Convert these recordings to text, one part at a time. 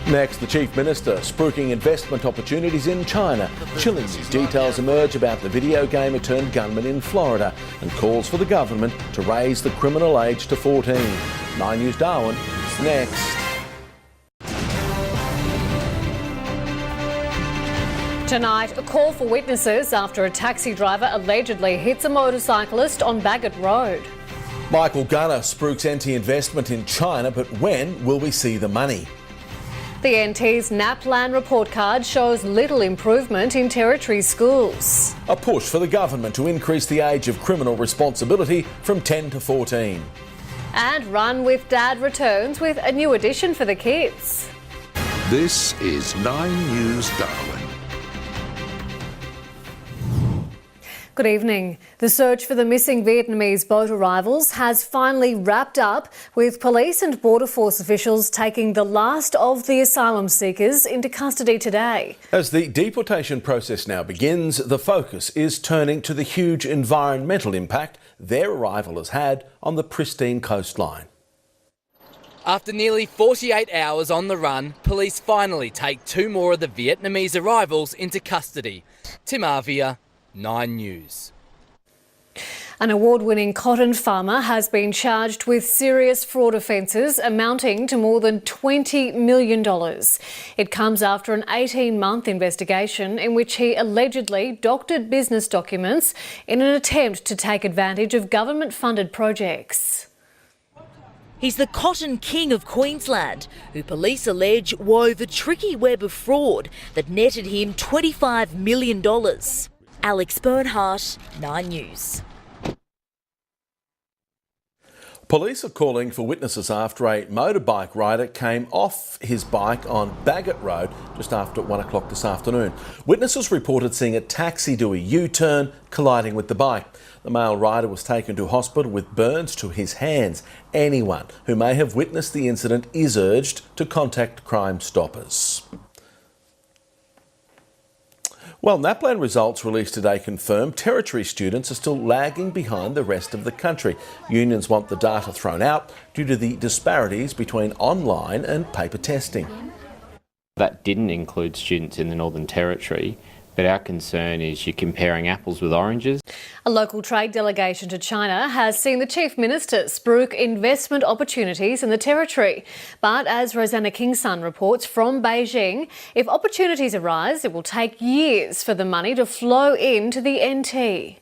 Next, the Chief Minister spruiking investment opportunities in China. Chilling new details emerge about the video gamer turned gunman in Florida and calls for the government to raise the criminal age to 14. 9 News Darwin is next. Tonight, a call for witnesses after a taxi driver allegedly hits a motorcyclist on Bagot Road. Michael Gunner spruiks anti-investment in China, but when will we see the money? The NT's NAPLAN report card shows little improvement in Territory schools. A push for the government to increase the age of criminal responsibility from 10 to 14. And Run with Dad returns with a new edition for the kids. This is 9 News Darwin. Good evening. The search for the missing Vietnamese boat arrivals has finally wrapped up, with police and Border Force officials taking the last of the asylum seekers into custody today. As the deportation process now begins, the focus is turning to the huge environmental impact their arrival has had on the pristine coastline. After nearly 48 hours on the run, police finally take 2 more of the Vietnamese arrivals into custody. Tim Arvia, 9 News. An award-winning cotton farmer has been charged with serious fraud offences amounting to more than $20 million. It comes after an 18-month investigation in which he allegedly doctored business documents in an attempt to take advantage of government-funded projects. He's the cotton king of Queensland, who police allege wove a tricky web of fraud that netted him $25 million. Alex Bernhardt, 9 News. Police are calling for witnesses after a motorbike rider came off his bike on Bagot Road just after 1 o'clock this afternoon. Witnesses reported seeing a taxi do a U-turn, colliding with the bike. The male rider was taken to hospital with burns to his hands. Anyone who may have witnessed the incident is urged to contact Crime Stoppers. Well, NAPLAN results released today confirm Territory students are still lagging behind the rest of the country. Unions want the data thrown out due to the disparities between online and paper testing. That didn't include students in the Northern Territory, but our concern is you're comparing apples with oranges. A local trade delegation to China has seen the Chief Minister spruik investment opportunities in the Territory. But as Rosanna Kingson reports from Beijing, if opportunities arise, it will take years for the money to flow into the NT.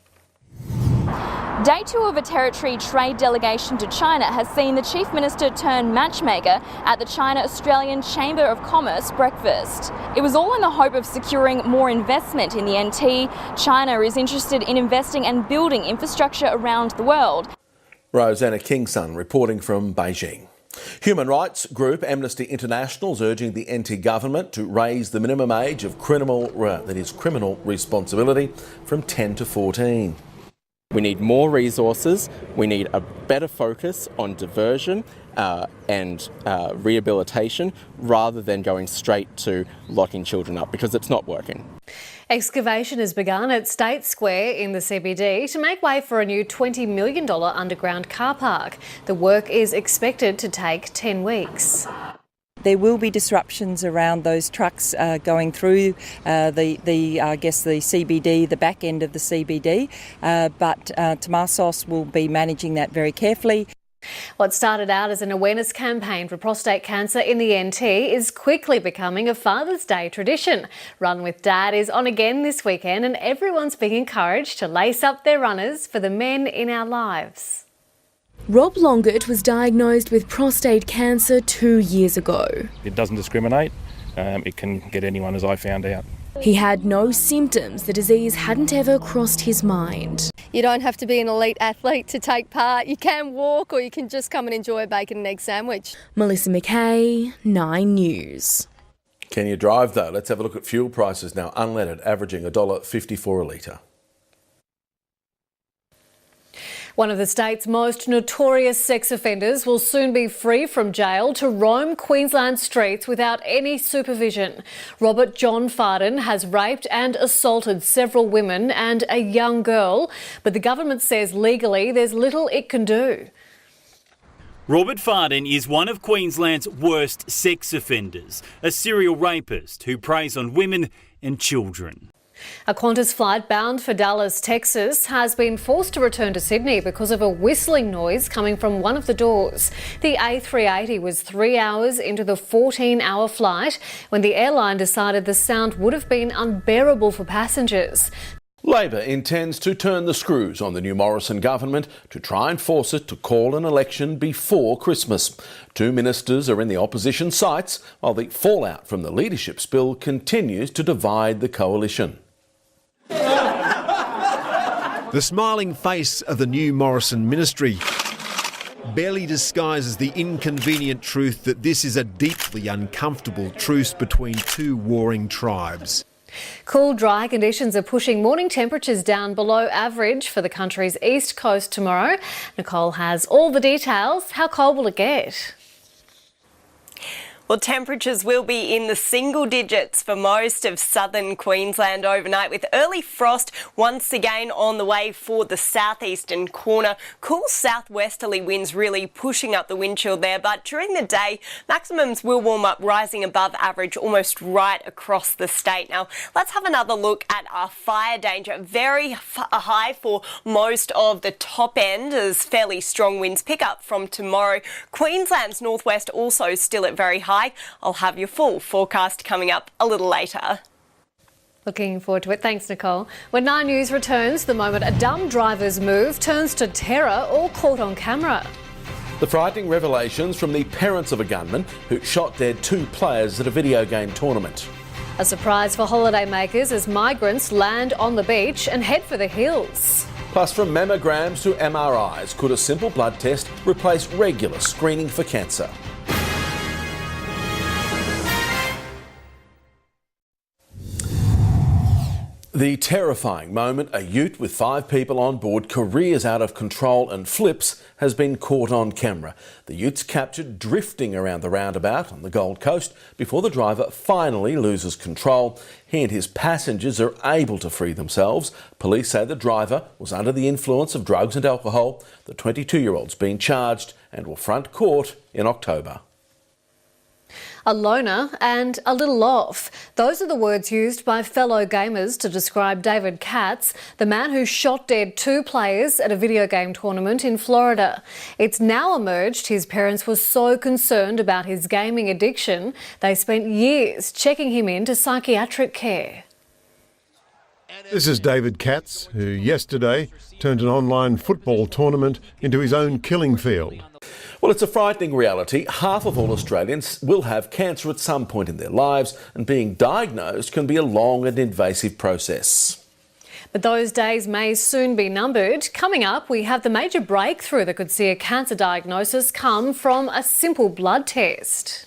Day 2 of a Territory trade delegation to China has seen the Chief Minister turn matchmaker at the China-Australian Chamber of Commerce breakfast. It was all in the hope of securing more investment in the NT. China is interested in investing and building infrastructure around the world. Rosanna Kingson reporting from Beijing. Human rights group Amnesty International is urging the NT government to raise the minimum age of criminal responsibility from 10 to 14. We need more resources, we need a better focus on diversion and rehabilitation rather than going straight to locking children up, because it's not working. Excavation has begun at State Square in the CBD to make way for a new $20 million underground car park. The work is expected to take 10 weeks. There will be disruptions around those trucks going through the CBD, the back end of the CBD, but Tomasos will be managing that very carefully. What started out as an awareness campaign for prostate cancer in the NT is quickly becoming a Father's Day tradition. Run with Dad is on again this weekend, and everyone's being encouraged to lace up their runners for the men in our lives. Rob Longert was diagnosed with prostate cancer 2 years ago. It doesn't discriminate. It can get anyone, as I found out. He had no symptoms. The disease hadn't ever crossed his mind. You don't have to be an elite athlete to take part. You can walk, or you can just come and enjoy a bacon and egg sandwich. Melissa McKay, 9 News. Can you drive though? Let's have a look at fuel prices now. Unleaded averaging $1.54 a litre. One of the state's most notorious sex offenders will soon be free from jail to roam Queensland streets without any supervision. Robert John Farden has raped and assaulted several women and a young girl, but the government says legally there's little it can do. Robert Farden is one of Queensland's worst sex offenders, a serial rapist who preys on women and children. A Qantas flight bound for Dallas, Texas has been forced to return to Sydney because of a whistling noise coming from one of the doors. The A380 was 3 hours into the 14-hour flight when the airline decided the sound would have been unbearable for passengers. Labor intends to turn the screws on the new Morrison government to try and force it to call an election before Christmas. Two ministers are in the opposition sights, while the fallout from the leadership spill continues to divide the coalition. The smiling face of the new Morrison ministry barely disguises the inconvenient truth that this is a deeply uncomfortable truce between two warring tribes. Cool, dry conditions are pushing morning temperatures down below average for the country's east coast tomorrow. Nicole has all the details. How cold will it get? Well, temperatures will be in the single digits for most of southern Queensland overnight, with early frost once again on the way for the southeastern corner. Cool southwesterly winds really pushing up the wind chill there, but during the day, maximums will warm up, rising above average almost right across the state. Now, let's have another look at our fire danger. Very high for most of the top end as fairly strong winds pick up from tomorrow. Queensland's northwest also still at very high. I'll have your full forecast coming up a little later. Looking forward to it. Thanks, Nicole. When 9 News returns, the moment a dumb driver's move turns to terror, all caught on camera. The frightening revelations from the parents of a gunman who shot dead 2 players at a video game tournament. A surprise for holidaymakers as migrants land on the beach and head for the hills. Plus, from mammograms to MRIs, could a simple blood test replace regular screening for cancer? The terrifying moment a ute with 5 people on board careers out of control and flips has been caught on camera. The ute's captured drifting around the roundabout on the Gold Coast before the driver finally loses control. He and his passengers are able to free themselves. Police say the driver was under the influence of drugs and alcohol. The 22-year-old's been charged and will front court in October. A loner and a little off. Those are the words used by fellow gamers to describe David Katz, the man who shot dead 2 players at a video game tournament in Florida. It's now emerged his parents were so concerned about his gaming addiction, they spent years checking him into psychiatric care. This is David Katz, who yesterday turned an online football tournament into his own killing field. Well, it's a frightening reality. Half of all Australians will have cancer at some point in their lives, and being diagnosed can be a long and invasive process. But those days may soon be numbered. Coming up, we have the major breakthrough that could see a cancer diagnosis come from a simple blood test.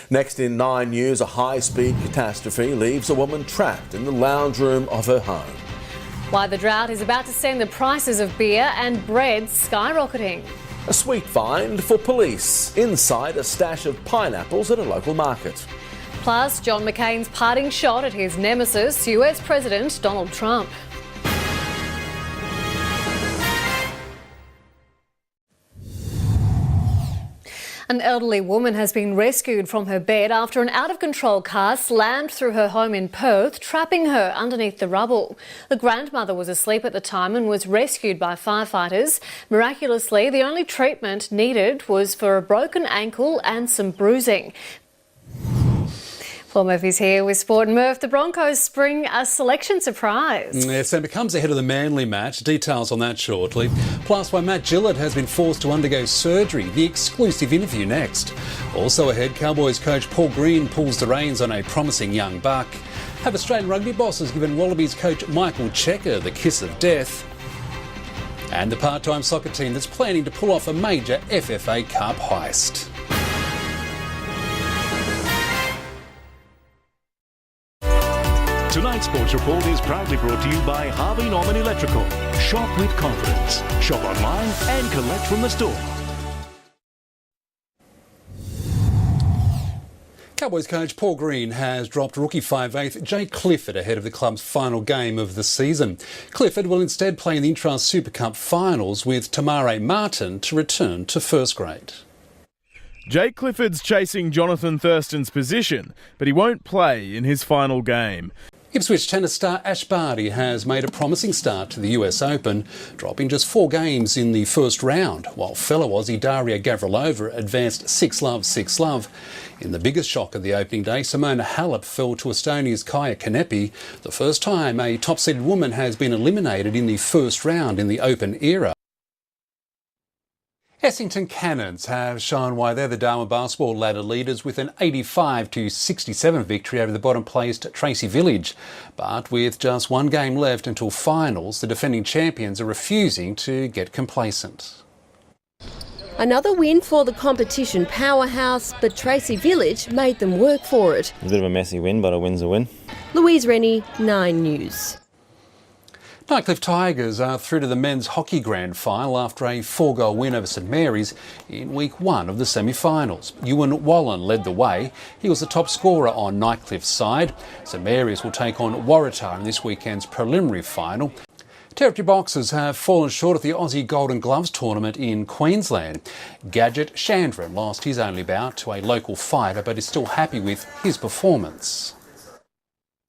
Next in 9 News, a high-speed catastrophe leaves a woman trapped in the lounge room of her home. Why the drought is about to send the prices of beer and bread skyrocketing. A sweet find for police inside a stash of pineapples at a local market. Plus, John McCain's parting shot at his nemesis, US President Donald Trump. An elderly woman has been rescued from her bed after an out-of-control car slammed through her home in Perth, trapping her underneath the rubble. The grandmother was asleep at the time and was rescued by firefighters. Miraculously, the only treatment needed was for a broken ankle and some bruising. Paul Murphy's here with Sport. Murph, the Broncos spring a selection surprise. Yes, and becomes ahead of the Manly match. Details on that shortly. Plus, why Matt Gillett has been forced to undergo surgery. The exclusive interview next. Also ahead, Cowboys coach Paul Green pulls the reins on a promising young buck. Have Australian rugby bosses given Wallabies coach Michael Checker the kiss of death. And the part-time soccer team that's planning to pull off a major FFA Cup heist. Tonight's Sports Report is proudly brought to you by Harvey Norman Electrical. Shop with confidence. Shop online and collect from the store. Cowboys coach Paul Green has dropped rookie 5'8" Jay Clifford ahead of the club's final game of the season. Clifford will instead play in the Intrust Super Cup finals with Tamare Martin to return to first grade. Jay Clifford's chasing Jonathan Thurston's position, but he won't play in his final game. Ipswich tennis star Ash Barty has made a promising start to the US Open, dropping just 4 games in the first round, while fellow Aussie Daria Gavrilova advanced 6-love, 6-love. In the biggest shock of the opening day, Simona Halep fell to Estonia's Kaia Kanepi, the first time a top-seeded woman has been eliminated in the first round in the Open era. Essington Cannons have shown why they're the Darwin basketball ladder leaders with an 85-67 victory over the bottom-placed Tracy Village. But with just 1 game left until finals, the defending champions are refusing to get complacent. Another win for the competition powerhouse, but Tracy Village made them work for it. A bit of a messy win, but a win's a win. Louise Rennie, 9 News. Nightcliff Tigers are through to the men's hockey grand final after a 4-goal win over St Mary's in week 1 of the semi-finals. Ewan Wallen led the way. He was the top scorer on Nightcliff's side. St Mary's will take on Waratah in this weekend's preliminary final. Territory Boxers have fallen short at the Aussie Golden Gloves tournament in Queensland. Gadget Chandran lost his only bout to a local fighter, but is still happy with his performance.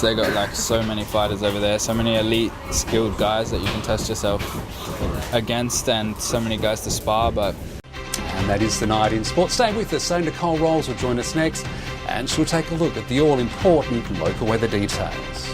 They got like so many fighters over there, so many elite skilled guys that you can test yourself against, and so many guys to spar. And that is the night in sport. Stay with us, so Nicole Rowles will join us next, and she'll take a look at the all-important local weather details.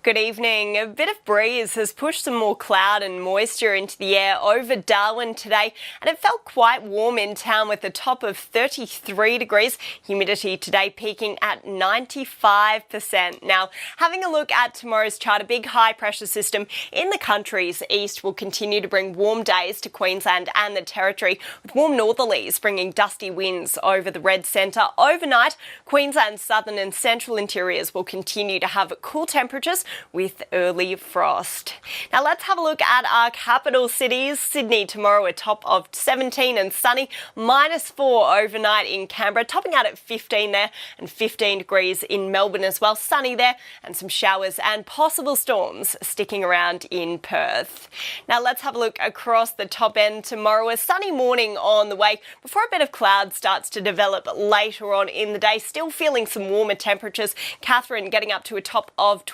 Good evening. A bit of breeze has pushed some more cloud and moisture into the air over Darwin today, and it felt quite warm in town with a top of 33 degrees. Humidity today peaking at 95%. Now, having a look at tomorrow's chart, a big high pressure system in the country's east will continue to bring warm days to Queensland and the Territory, with warm northerlies bringing dusty winds over the red centre. Overnight, Queensland's southern and central interiors will continue to have cool temperatures with early frost. Now let's have a look at our capital cities. Sydney tomorrow a top of 17 and sunny, -4 overnight in Canberra, topping out at 15 there, and 15 degrees in Melbourne as well. Sunny there, and some showers and possible storms sticking around in Perth. Now let's have a look across the top end tomorrow. A sunny morning on the way before a bit of cloud starts to develop later on in the day. Still feeling some warmer temperatures. Katherine getting up to a top of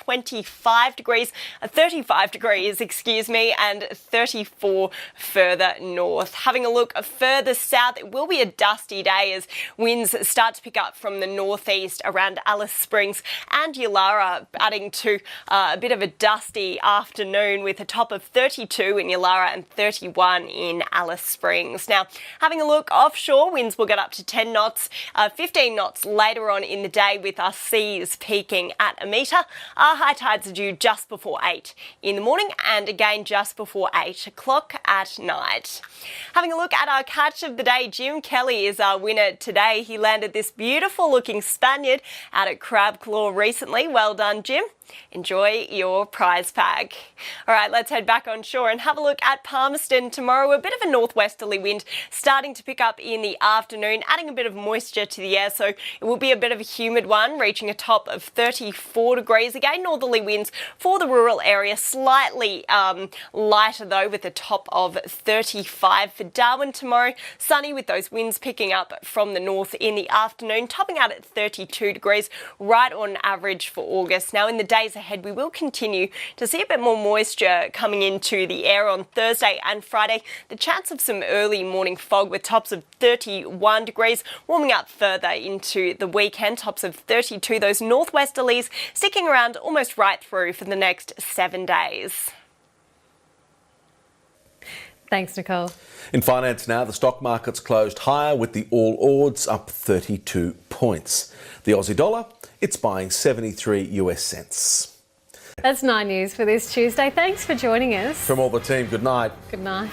35 degrees, 35 degrees, and 34 further north. Having a look further south, it will be a dusty day as winds start to pick up from the northeast around Alice Springs and Yulara, adding to a bit of a dusty afternoon with a top of 32 in Yulara and 31 in Alice Springs. Now, having a look offshore, winds will get up to 10 knots, 15 knots later on in the day, with our seas peaking at a metre. Our high tides are due just before 8 in the morning, and again just before 8 o'clock at night. Having a look at our catch of the day, Jim Kelly is our winner today. He landed this beautiful looking Spaniard out at Crab Claw recently. Well done, Jim. Enjoy your prize pack. All right, let's head back on shore and have a look at Palmerston tomorrow. A bit of a northwesterly wind starting to pick up in the afternoon, adding a bit of moisture to the air, so it will be a bit of a humid one, reaching a top of 34 degrees. Again, northerly winds for the rural area, slightly lighter though, with a top of 35 for Darwin tomorrow. Sunny with those winds picking up from the north in the afternoon, topping out at 32 degrees, right on average for August. Now, in the days ahead, we will continue to see a bit more moisture coming into the air on Thursday and Friday. The chance of some early morning fog with tops of 31 degrees, warming up further into the weekend, tops of 32. Those northwesterlies sticking around almost right through for the next 7 days. Thanks, Nicole. In finance now, the stock market's closed higher with the All Ords up 32 points. The Aussie dollar, it's buying 73 US cents. That's 9 News for this Tuesday. Thanks for joining us. From all the team, good night. Good night.